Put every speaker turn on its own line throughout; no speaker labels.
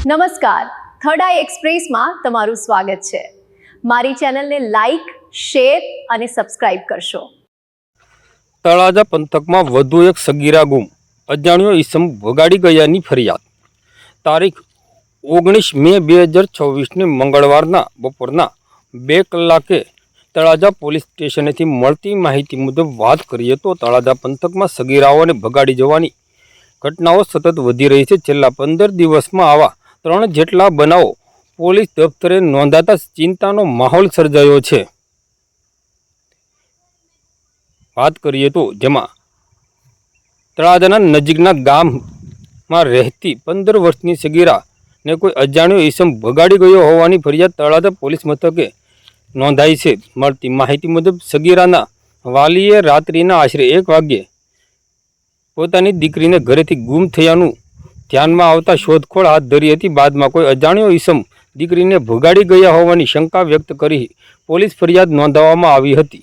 નમસ્કાર, થર્ડ આઈ એક્સપ્રેસમાં તમારું સ્વાગત છે। મારી ચેનલને લાઈક, શેર અને સબસ્ક્રાઇબ કરશો।
તળાજા પંથકમાં વધુ એક સગીરા ગુમ, અજાણ્યો ઈસમ ભગાડી ગયાની ફરિયાદ। તારીખ 19 મે 2024 મંગળવારના બપોરના 2 કલાકે તળાજા પોલીસ સ્ટેશનેથી મળતી માહિતી મુજબ વાત કરીએ તો તળાજા પંથકમાં સગીરાઓને ભગાડી જવાની ઘટનાઓ સતત વધી રહી છે। છેલ્લા 15 દિવસમાં આવા 3 જેટલા બનાવો પોલીસ દફતરે નોંધાતા ચિંતાનો માહોલ સર્જાયો છે। વાત કરીએ તો જેમાં તળાજાના નજીકના ગામમાં રહેતી 15 વર્ષની સગીરાને કોઈ અજાણ્યો ઈસમ ભગાડી ગયો હોવાની ફરિયાદ તળાજા પોલીસ મથકે નોંધાઈ છે। મળતી માહિતી મુજબ સગીરાના વાલીએ રાત્રિના આશરે 1 વાગ્યે પોતાની દીકરીને ઘરેથી ગુમ થયાનું ધ્યાનમાં આવતા શોધખોળ હાથ ધરી હતી। બાદમાં કોઈ અજાણ્યો ઈસમ દીકરીને ભગાડી ગયા હોવાની શંકા વ્યક્ત કરી પોલીસ ફરિયાદ નોંધાવવામાં આવી હતી।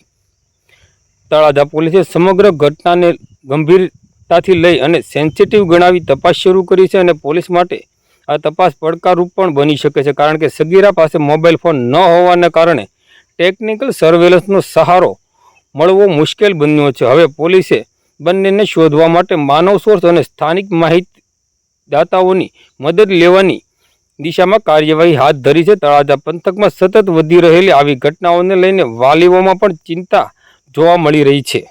તળાજા પોલીસે સમગ્ર ઘટનાને ગંભીરતાથી લઈ અને સેન્સિટિવ ગણાવી તપાસ શરૂ કરી છે અને પોલીસ માટે આ તપાસ પડકારરૂપ પણ બની શકે છે, કારણ કે સગીરા પાસે મોબાઈલ ફોન ન હોવાને કારણે ટેકનિકલ સર્વેલન્સનો સહારો મળવો મુશ્કેલ બન્યો છે। હવે પોલીસે બંનેને શોધવા માટે માનવ સોર્સ અને સ્થાનિક માહિતીદાતાઓની મદદ લેવાની દિશામાં કાર્યવાહી હાથ ધરી છે। તળાજા પંથકમાં સતત વધી રહેલી આવી ઘટનાઓને લઈને વાલીઓમાં પણ ચિંતા જોવા મળી રહી છે।